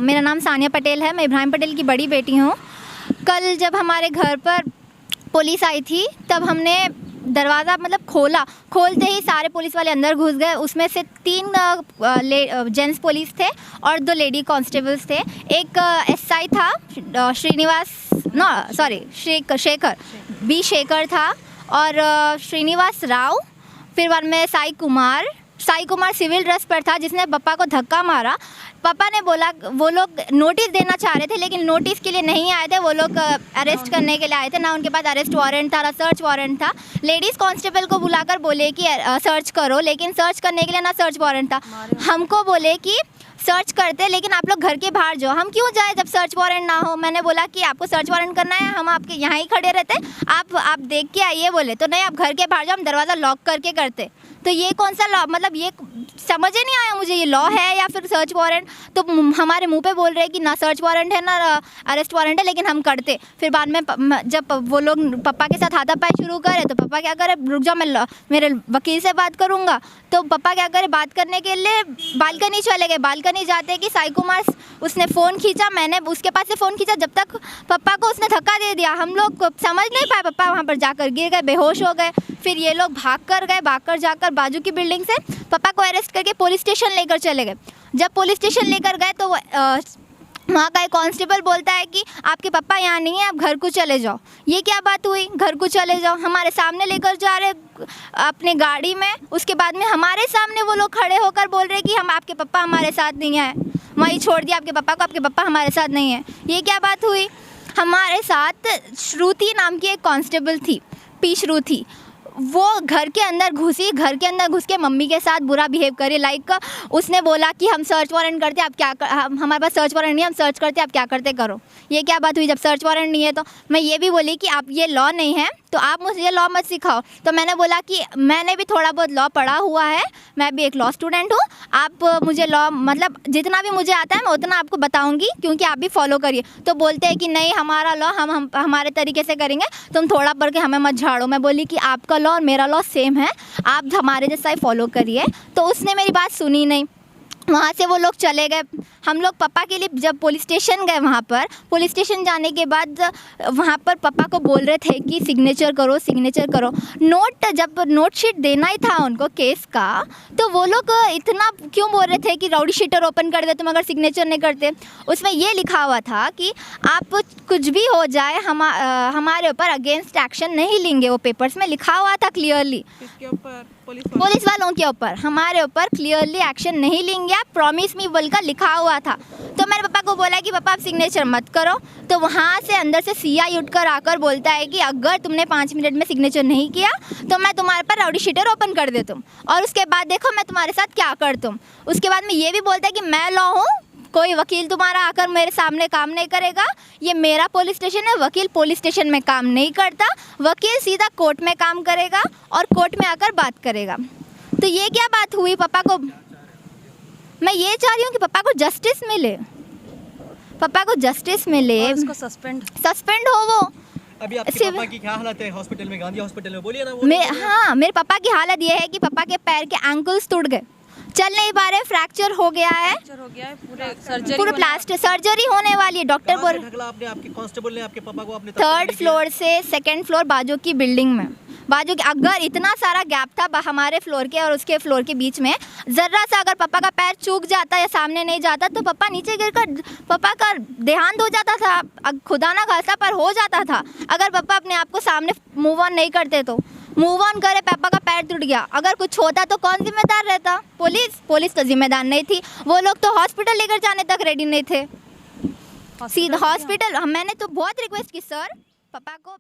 मेरा नाम सानिया पटेल है, मैं इब्राहिम पटेल की बड़ी बेटी हूँ। कल जब हमारे घर पर पुलिस आई थी तब हमने दरवाज़ा खोलते ही सारे पुलिस वाले अंदर घुस गए। उसमें से 3 जेंट्स पुलिस थे और 2 लेडी कांस्टेबल्स थे। एक एसआई था शेखर बी शेखर था और श्रीनिवास राव, फिर बाद में साई कुमार सिविल ड्रेस पर था जिसने पापा को धक्का मारा। पापा ने बोला वो लोग नोटिस देना चाह रहे थे लेकिन नोटिस के लिए नहीं आए थे, वो लोग अरेस्ट करने के लिए आए थे। ना उनके पास अरेस्ट वारंट था ना सर्च वारंट था। लेडीज़ कांस्टेबल को बुलाकर बोले कि सर्च करो, लेकिन सर्च करने के लिए ना सर्च वारंट था। हमको बोले कि सर्च करते लेकिन आप लोग घर के बाहर जाओ। हम क्यों जाए जब सर्च वारंट ना हो। मैंने बोला कि आपको सर्च वारंट करना है, हम आपके यहाँ ही खड़े रहते, आप देख के आइए। बोले तो नहीं, आप घर के बाहर जाओ, हम दरवाज़ा लॉक करके करते। तो ये कौन सा लॉ, मतलब ये समझ ही नहीं आया मुझे, ये लॉ है या फिर सर्च वारंट। तो हमारे मुंह पे बोल रहे हैं कि ना सर्च वारंट है ना अरेस्ट वारंट है, लेकिन हम करते। फिर बाद में जब वो लोग पापा के साथ हाथापाई शुरू करे तो पापा क्या करे, रुक जाओ मैं मेरे वकील से बात करूँगा। तो पापा क्या करे, बात करने के लिए बालकनी चले गए। बालकनी जाते कि साई कुमार उसने फ़ोन खींचा, मैंने उसके पास से फ़ोन खींचा, जब तक पापा को उसने धक्का दे दिया। हम लोग समझ नहीं पाए, पापा वहाँ पर जाकर गिर गए, बेहोश हो गए। फिर ये लोग भागकर जाकर बाजू की बिल्डिंग से पापा को अरेस्ट करके पुलिस स्टेशन लेकर चले गए। जब पुलिस स्टेशन लेकर गए तो वहाँ का एक कांस्टेबल बोलता है कि आपके पापा यहाँ नहीं है, आप घर को चले जाओ। ये क्या बात हुई, घर को चले जाओ, हमारे सामने लेकर जा रहे अपने गाड़ी में। उसके बाद में हमारे सामने वो लोग खड़े होकर बोल रहे कि हम आपके पापा हमारे साथ नहीं आए, वहीं छोड़ दिया आपके पापा को, आपके पापा हमारे साथ नहीं है। ये क्या बात हुई। हमारे साथ श्रुति नाम की एक कांस्टेबल थी, पी श्रुति, वो घर के अंदर घुस के मम्मी के साथ बुरा बिहेव करे। लाइक उसने बोला कि हम सर्च वारंट करते, आप क्या हमारे पास सर्च वारंट नहीं है, हम सर्च करते, आप क्या करते करो। ये क्या बात हुई, जब सर्च वारंट नहीं है। तो मैं ये भी बोली कि आप ये लॉ नहीं है तो आप मुझे ये लॉ मत सिखाओ। तो मैंने बोला कि मैंने भी थोड़ा बहुत लॉ पढ़ा हुआ है, मैं भी एक लॉ स्टूडेंट हूँ, आप मुझे लॉ मतलब जितना भी मुझे आता है मैं उतना आपको बताऊँगी, क्योंकि आप भी फॉलो करिए। तो बोलते हैं कि नहीं, हमारा लॉ हम हमारे तरीके से करेंगे, तुम थोड़ा पढ़ के हमें मत झाड़ो। मैं बोली कि आपका लॉ और मेरा लॉ सेम है, आप हमारे जैसा ही फॉलो करिए। तो उसने मेरी बात सुनी नहीं, वहाँ से वो लोग चले गए। हम लोग पापा के लिए जब पुलिस स्टेशन गए, वहाँ पर पुलिस स्टेशन जाने के बाद वहाँ पर पापा को बोल रहे थे कि सिग्नेचर करो। जब नोट शीट देना ही था उनको केस का, तो वो लोग इतना क्यों बोल रहे थे कि राउडी शीटर ओपन कर दे तुम अगर सिग्नेचर नहीं करते। उसमें ये लिखा हुआ था कि आप कुछ भी हो जाए हमारे ऊपर अगेंस्ट एक्शन नहीं लेंगे। वो पेपर्स में लिखा हुआ था क्लियरली, पुलिस वालों के ऊपर, हमारे ऊपर क्लियरली एक्शन नहीं लेंगे, आप प्रॉमिस मी बोलकर लिखा हुआ था। तो मेरे पापा को बोला कि पापा आप सिग्नेचर मत करो। तो वहाँ से अंदर से सीआई उठकर आकर बोलता है कि अगर तुमने 5 मिनट में सिग्नेचर नहीं किया तो मैं तुम्हारे पर राउडी शीटर ओपन कर देता हूँ, और उसके बाद देखो मैं तुम्हारे साथ क्या करता हूँ। उसके बाद में ये भी बोलता है कि मैं लॉ हूँ, कोई वकील तुम्हारा आकर मेरे सामने काम नहीं करेगा, ये मेरा पुलिस स्टेशन है, वकील पुलिस स्टेशन में काम नहीं करता, वकील सीधा कोर्ट में काम करेगा और कोर्ट में आकर बात करेगा। तो ये क्या बात हुई। पापा को मैं ये चाह रही हूँ कि पापा को जस्टिस मिले, उसको सस्पेंड हो वो। अभी आपके पापा की क्या हालत है हॉस्पिटल में, गांधी हॉस्पिटल में, बोलिए ना। हाँ, मेरे पापा की हालत ये है कि पापा के पैर के एंकल्स टूट गए, चल नहीं पा रहे, फ्रैक्चर हो गया है, पूरे प्लास्टर सर्जरी होने वाली है। डॉक्टर बोल आपके कांस्टेबल ने आपके पापा को अपने 3rd फ्लोर से 2nd फ्लोर बाजू की बिल्डिंग में, अगर इतना सारा गैप था हमारे फ्लोर के और उसके फ्लोर के बीच में, ज़रा सा अगर पापा का पैर चूक जाता या सामने नहीं जाता तो पापा नीचे गिरकर पापा का देहांत हो जाता था, खुदा ना खास्ता पर हो जाता था। अगर पापा अपने आप को सामने मूव ऑन नहीं करते तो मूव ऑन करे, पापा का पैर टूट गया, अगर कुछ होता तो कौन जिम्मेदार रहता। पुलिस तो जिम्मेदार नहीं थी, वो लोग तो हॉस्पिटल लेकर जाने तक रेडी नहीं थे। सीधा हॉस्पिटल मैंने तो बहुत रिक्वेस्ट की सर पापा को